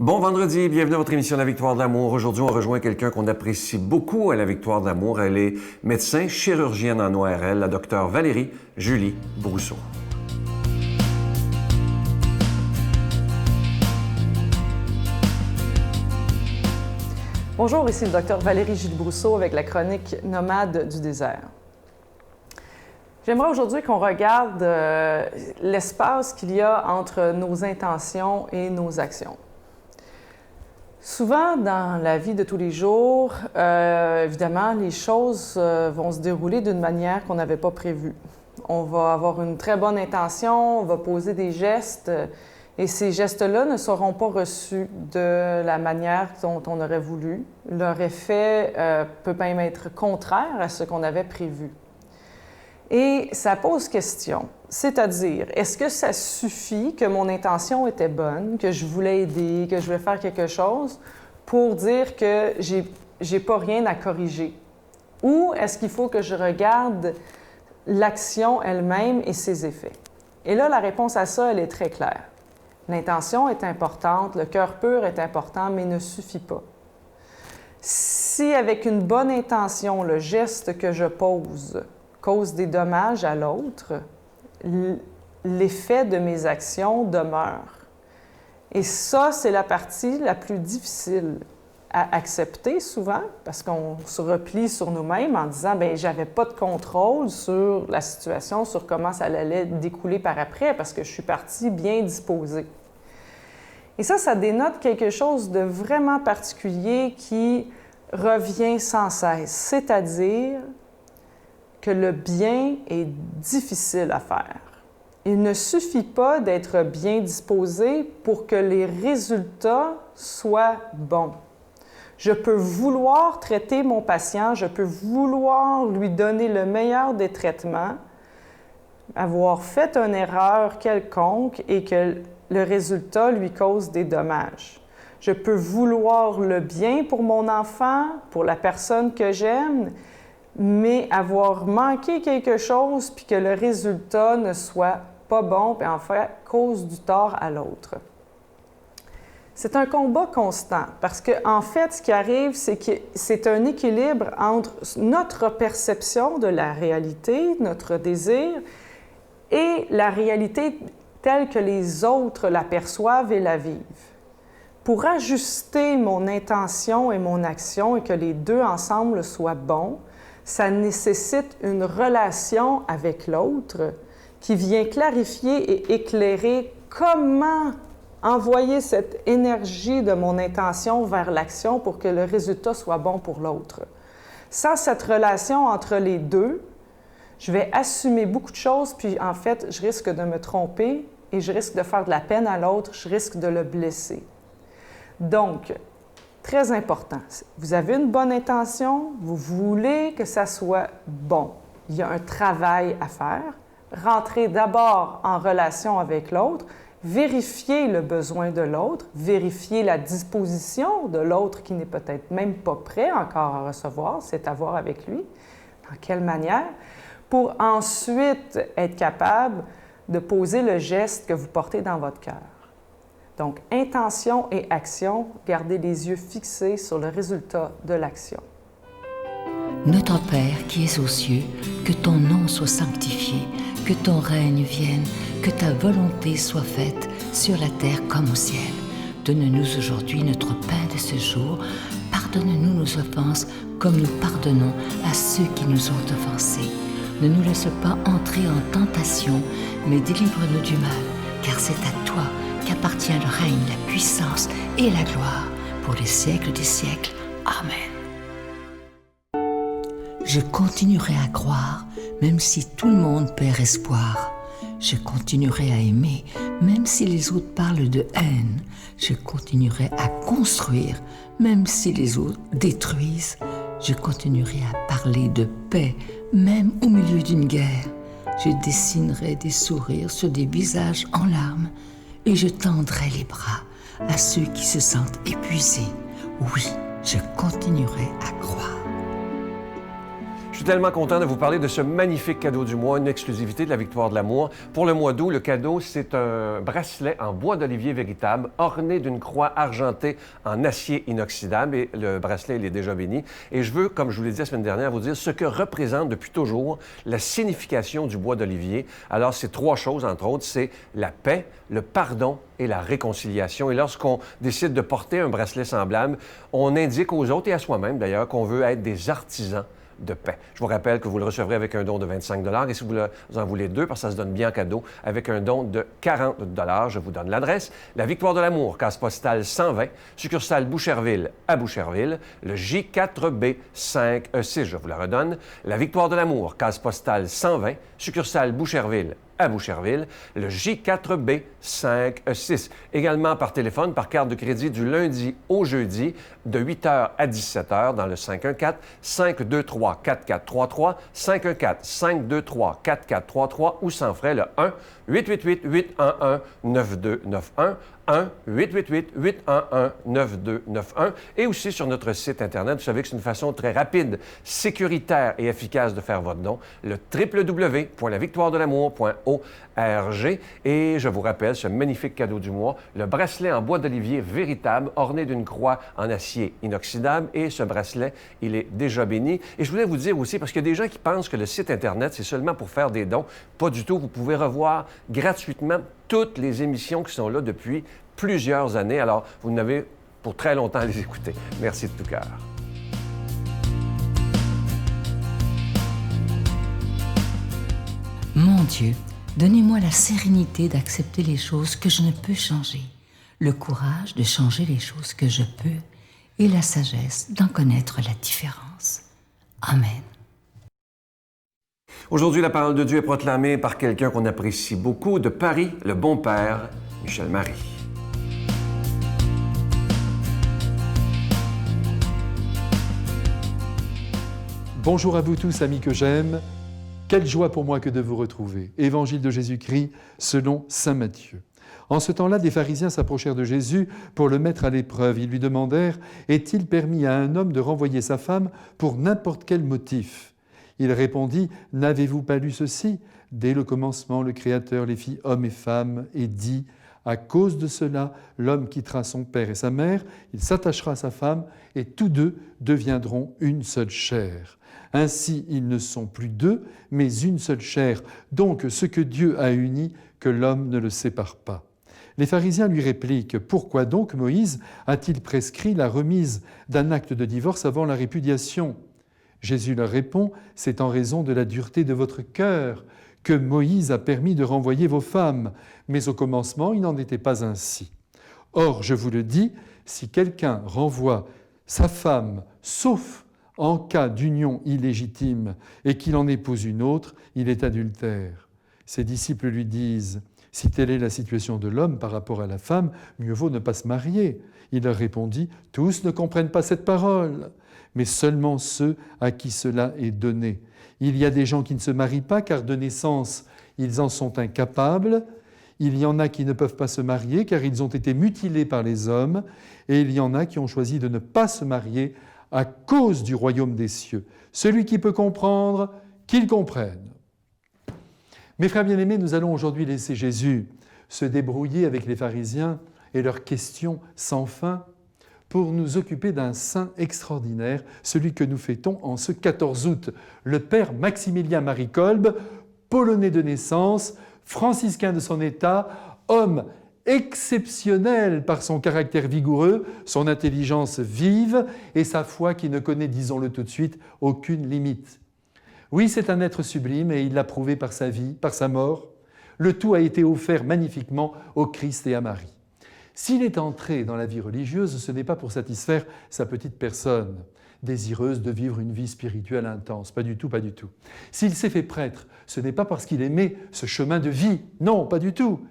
Bon vendredi, bienvenue à votre émission La Victoire de l'amour. Aujourd'hui, on rejoint quelqu'un qu'on apprécie beaucoup à La Victoire de l'amour. Elle est médecin, chirurgienne en ORL, la docteure Valérie Julie Brousseau. Bonjour, ici le docteur Valérie Julie Brousseau avec la chronique Nomade du désert. J'aimerais aujourd'hui qu'on regarde l'espace qu'il y a entre nos intentions et nos actions. Souvent, dans la vie de tous les jours, évidemment, les choses vont se dérouler d'une manière qu'on n'avait pas prévue. On va avoir une très bonne intention, on va poser des gestes, et ces gestes-là ne seront pas reçus de la manière dont on aurait voulu. Leur effet peut même être contraire à ce qu'on avait prévu. Et ça pose question, c'est-à-dire, est-ce que ça suffit que mon intention était bonne, que je voulais aider, que je voulais faire quelque chose, pour dire que j'ai pas rien à corriger? Ou est-ce qu'il faut que je regarde l'action elle-même et ses effets? Et là, la réponse à ça, elle est très claire. L'intention est importante, le cœur pur est important, mais ne suffit pas. Si avec une bonne intention, le geste que je pose cause des dommages à l'autre, l'effet de mes actions demeure. Et ça, c'est la partie la plus difficile à accepter souvent, parce qu'on se replie sur nous-mêmes en disant « bien, j'avais pas de contrôle sur la situation, sur comment ça allait découler par après, parce que je suis partie bien disposée. » Et ça dénote quelque chose de vraiment particulier qui revient sans cesse, c'est-à-dire que le bien est difficile à faire. Il ne suffit pas d'être bien disposé pour que les résultats soient bons. Je peux vouloir traiter mon patient, je peux vouloir lui donner le meilleur des traitements, avoir fait une erreur quelconque et que le résultat lui cause des dommages. Je peux vouloir le bien pour mon enfant, pour la personne que j'aime, mais avoir manqué quelque chose puis que le résultat ne soit pas bon puis en fait cause du tort à l'autre. C'est un combat constant parce qu'en fait, ce qui arrive, c'est que c'est un équilibre entre notre perception de la réalité, notre désir, et la réalité telle que les autres la perçoivent et la vivent. Pour ajuster mon intention et mon action et que les deux ensemble soient bons, ça nécessite une relation avec l'autre qui vient clarifier et éclairer comment envoyer cette énergie de mon intention vers l'action pour que le résultat soit bon pour l'autre. Sans cette relation entre les deux, je vais assumer beaucoup de choses, puis en fait, je risque de me tromper et je risque de faire de la peine à l'autre, je risque de le blesser. Donc, très important, vous avez une bonne intention, vous voulez que ça soit bon. Il y a un travail à faire. Rentrez d'abord en relation avec l'autre, vérifiez le besoin de l'autre, vérifiez la disposition de l'autre qui n'est peut-être même pas prêt encore à recevoir, c'est à voir avec lui, dans quelle manière, pour ensuite être capable de poser le geste que vous portez dans votre cœur. Donc, intention et action, gardez les yeux fixés sur le résultat de l'action. Notre Père qui es aux cieux, que ton nom soit sanctifié, que ton règne vienne, que ta volonté soit faite sur la terre comme au ciel. Donne-nous aujourd'hui notre pain de ce jour. Pardonne-nous nos offenses comme nous pardonnons à ceux qui nous ont offensés. Ne nous laisse pas entrer en tentation, mais délivre-nous du mal, car c'est à toi qu'appartient le règne, la puissance et la gloire pour les siècles des siècles. Amen. Je continuerai à croire, même si tout le monde perd espoir. Je continuerai à aimer, même si les autres parlent de haine. Je continuerai à construire, même si les autres détruisent. Je continuerai à parler de paix, même au milieu d'une guerre. Je dessinerai des sourires sur des visages en larmes et je tendrai les bras à ceux qui se sentent épuisés. Oui, je continuerai à croire. Je suis tellement content de vous parler de ce magnifique cadeau du mois, une exclusivité de la Victoire de l'amour. Pour le mois d'août, le cadeau, c'est un bracelet en bois d'olivier véritable, orné d'une croix argentée en acier inoxydable. Et le bracelet, il est déjà béni. Et je veux, comme je vous l'ai dit la semaine dernière, vous dire ce que représente depuis toujours la signification du bois d'olivier. Alors, c'est trois choses, entre autres, c'est la paix, le pardon et la réconciliation. Et lorsqu'on décide de porter un bracelet semblable, on indique aux autres et à soi-même, d'ailleurs, qu'on veut être des artisans de paix. Je vous rappelle que vous le recevrez avec un don de 25 $ et si vous en voulez deux, parce que ça se donne bien en cadeau, avec un don de 40 $, je vous donne l'adresse. La Victoire de l'amour, case postale 120, succursale Boucherville à Boucherville, le J4B5E6, je vous la redonne. La Victoire de l'amour, case postale 120, succursale Boucherville à Boucherville, le J4B5E6. Également par téléphone, par carte de crédit du lundi au jeudi, de 8h à 17h dans le 514-523-4433, 514-523-4433 ou sans frais le 1-888-811-9291, 1-888-811-9291 et aussi sur notre site Internet. Vous savez que c'est une façon très rapide, sécuritaire et efficace de faire votre don, le www.lavictoiredelamour.org. Et je vous rappelle ce magnifique cadeau du mois, le bracelet en bois d'olivier véritable, orné d'une croix en acier inoxydable. Et ce bracelet, il est déjà béni. Et je voulais vous dire aussi, parce qu'il y a des gens qui pensent que le site Internet, c'est seulement pour faire des dons. Pas du tout. Vous pouvez revoir gratuitement toutes les émissions qui sont là depuis plusieurs années. Alors, vous n'avez pour très longtemps à les écouter. Merci de tout cœur. Mon Dieu, donnez-moi la sérénité d'accepter les choses que je ne peux changer, le courage de changer les choses que je peux et la sagesse d'en connaître la différence. Amen. Aujourd'hui, la parole de Dieu est proclamée par quelqu'un qu'on apprécie beaucoup, de Paris, le bon père, Michel Marie. Bonjour à vous tous, amis que j'aime. Quelle joie pour moi que de vous retrouver. Évangile de Jésus-Christ selon saint Matthieu. En ce temps-là, des pharisiens s'approchèrent de Jésus pour le mettre à l'épreuve. Ils lui demandèrent « Est-il permis à un homme de renvoyer sa femme pour n'importe quel motif ?» Il répondit « N'avez-vous pas lu ceci ? Dès le commencement, le Créateur les fit hommes et femmes et dit « À cause de cela, l'homme quittera son père et sa mère, il s'attachera à sa femme et tous deux deviendront une seule chair. Ainsi, ils ne sont plus deux, mais une seule chair. Donc, ce que Dieu a uni, que l'homme ne le sépare pas. » Les pharisiens lui répliquent « Pourquoi donc Moïse a-t-il prescrit la remise d'un acte de divorce avant la répudiation ?» Jésus leur répond « C'est en raison de la dureté de votre cœur que Moïse a permis de renvoyer vos femmes, mais au commencement, il n'en était pas ainsi. Or, je vous le dis, si quelqu'un renvoie sa femme, sauf en cas d'union illégitime, et qu'il en épouse une autre, il est adultère. » Ses disciples lui disent « Si telle est la situation de l'homme par rapport à la femme, mieux vaut ne pas se marier. » Il leur répondit « Tous ne comprennent pas cette parole, mais seulement ceux à qui cela est donné. Il y a des gens qui ne se marient pas car de naissance, ils en sont incapables. Il y en a qui ne peuvent pas se marier car ils ont été mutilés par les hommes. Et il y en a qui ont choisi de ne pas se marier à cause du royaume des cieux. Celui qui peut comprendre, qu'il comprenne. » Mes frères bien-aimés, nous allons aujourd'hui laisser Jésus se débrouiller avec les pharisiens et leurs questions sans fin pour nous occuper d'un saint extraordinaire, celui que nous fêtons en ce 14 août, le père Maximilien Marie Kolbe, polonais de naissance, franciscain de son état, homme exceptionnel par son caractère vigoureux, son intelligence vive et sa foi qui ne connaît, disons-le tout de suite, aucune limite. Oui, c'est un être sublime et il l'a prouvé par sa vie, par sa mort. Le tout a été offert magnifiquement au Christ et à Marie. S'il est entré dans la vie religieuse, ce n'est pas pour satisfaire sa petite personne, désireuse de vivre une vie spirituelle intense. Pas du tout, pas du tout. S'il s'est fait prêtre, ce n'est pas parce qu'il aimait ce chemin de vie. Non, pas du tout.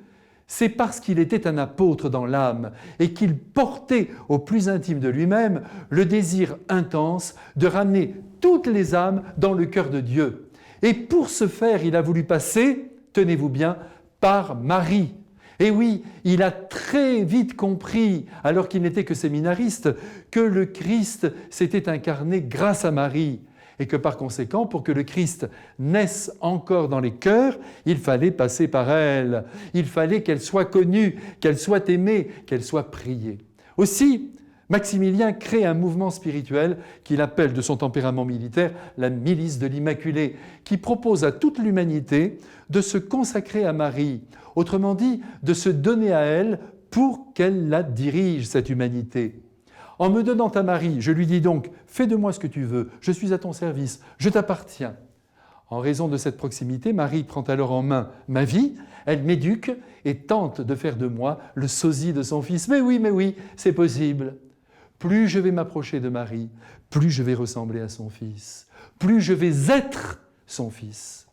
C'est parce qu'il était un apôtre dans l'âme et qu'il portait au plus intime de lui-même le désir intense de ramener toutes les âmes dans le cœur de Dieu. Et pour ce faire, il a voulu passer, tenez-vous bien, par Marie. Et oui, il a très vite compris, alors qu'il n'était que séminariste, que le Christ s'était incarné grâce à Marie. et que par conséquent, pour que le Christ naisse encore dans les cœurs, il fallait passer par elle. Il fallait qu'elle soit connue, qu'elle soit aimée, qu'elle soit priée. Aussi, Maximilien crée un mouvement spirituel qu'il appelle de son tempérament militaire la milice de l'Immaculée, qui propose à toute l'humanité de se consacrer à Marie, autrement dit, de se donner à elle pour qu'elle la dirige, cette humanité. En me donnant à Marie, je lui dis donc « Fais de moi ce que tu veux, je suis à ton service, je t'appartiens ». En raison de cette proximité, Marie prend alors en main ma vie, elle m'éduque et tente de faire de moi le sosie de son fils. Mais oui, c'est possible. Plus je vais m'approcher de Marie, plus je vais ressembler à son fils, plus je vais être son fils.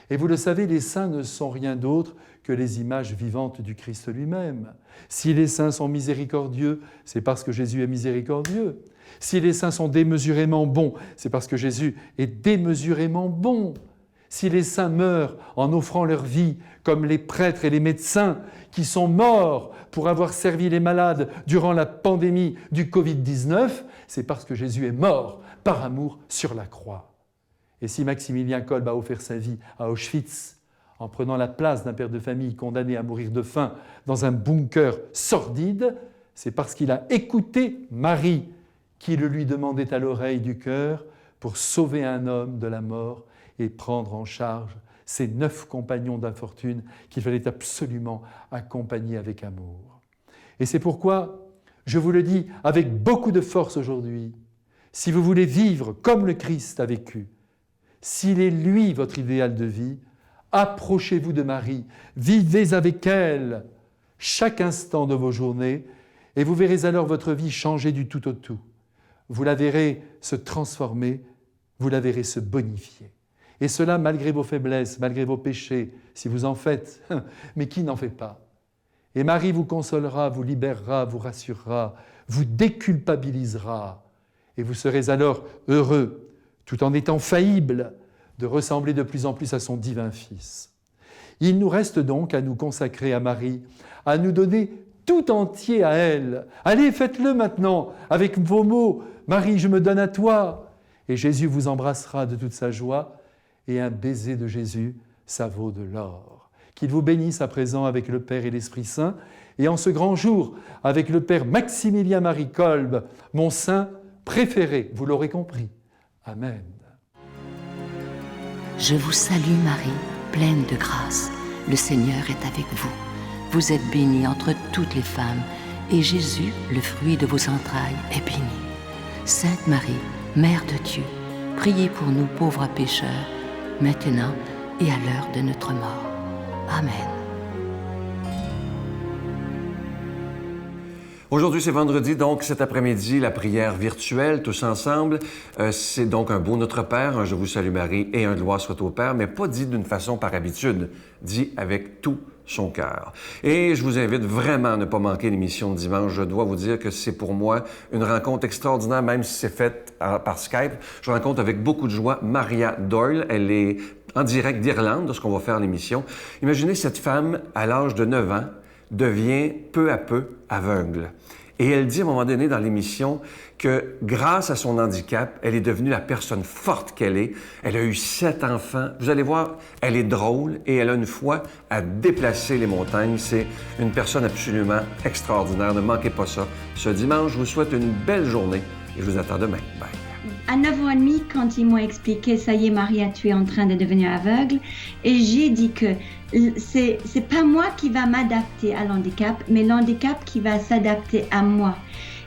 Et vous le savez, les saints ne sont rien d'autre que les images vivantes du Christ lui-même. Si les saints sont miséricordieux, c'est parce que Jésus est miséricordieux. Si les saints sont démesurément bons, c'est parce que Jésus est démesurément bon. Si les saints meurent en offrant leur vie, comme les prêtres et les médecins qui sont morts pour avoir servi les malades durant la pandémie du Covid-19, c'est parce que Jésus est mort par amour sur la croix. Et si Maximilien Kolbe a offert sa vie à Auschwitz, en prenant la place d'un père de famille condamné à mourir de faim dans un bunker sordide, c'est parce qu'il a écouté Marie, qui le lui demandait à l'oreille du cœur pour sauver un homme de la mort et prendre en charge ces 9 compagnons d'infortune qu'il fallait absolument accompagner avec amour. Et c'est pourquoi, je vous le dis avec beaucoup de force aujourd'hui, si vous voulez vivre comme le Christ a vécu, s'il est lui votre idéal de vie, approchez-vous de Marie, vivez avec elle chaque instant de vos journées et vous verrez alors votre vie changer du tout au tout. Vous la verrez se transformer, vous la verrez se bonifier. Et cela malgré vos faiblesses, malgré vos péchés, si vous en faites, mais qui n'en fait pas? Et Marie vous consolera, vous libérera, vous rassurera, vous déculpabilisera, et vous serez alors heureux, tout en étant faillible, de ressembler de plus en plus à son divin Fils. Il nous reste donc à nous consacrer à Marie, à nous donner tout entier à elle. Allez, faites-le maintenant, avec vos mots. Marie, je me donne à toi. Et Jésus vous embrassera de toute sa joie, et un baiser de Jésus, ça vaut de l'or. Qu'il vous bénisse à présent avec le Père et l'Esprit Saint, et en ce grand jour, avec le Père Maximilien Marie Kolbe, mon saint préféré, vous l'aurez compris. Amen. Je vous salue Marie, pleine de grâce. Le Seigneur est avec vous. Vous êtes bénie entre toutes les femmes, et Jésus, le fruit de vos entrailles, est béni. Sainte Marie, Mère de Dieu, priez pour nous pauvres pécheurs, maintenant et à l'heure de notre mort. Amen. Aujourd'hui, c'est vendredi, donc cet après-midi, la prière virtuelle, tous ensemble. C'est donc un beau Notre Père, un Je vous salue Marie et un Gloire soit au Père, mais pas dit d'une façon par habitude, dit avec tout son cœur. Et je vous invite vraiment à ne pas manquer l'émission de dimanche. Je dois vous dire que c'est pour moi une rencontre extraordinaire, même si c'est fait par Skype. Je rencontre avec beaucoup de joie Maria Doyle. Elle est en direct d'Irlande lorsqu'on va faire l'émission. Imaginez cette femme, à l'âge de 9 ans, devient peu à peu aveugle. Et elle dit à un moment donné dans l'émission que grâce à son handicap, elle est devenue la personne forte qu'elle est. Elle a eu 7 enfants. Vous allez voir, elle est drôle et elle a une foi à déplacer les montagnes. C'est une personne absolument extraordinaire. Ne manquez pas ça. Ce dimanche, je vous souhaite une belle journée et je vous attends demain. Bye. À 9 ans et demi, quand ils m'ont expliqué « Ça y est, Maria, tu es en train de devenir aveugle », et j'ai dit que c'est pas moi qui va m'adapter à l'handicap, mais l'handicap qui va s'adapter à moi.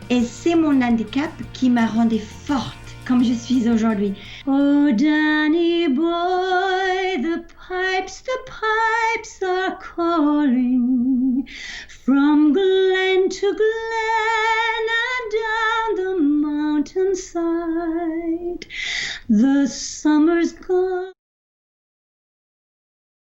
Et c'est mon handicap qui m'a rendue forte, comme je suis aujourd'hui. Oh, Danny boy, the pipes are calling from glen to glen and down the mountainside. The sun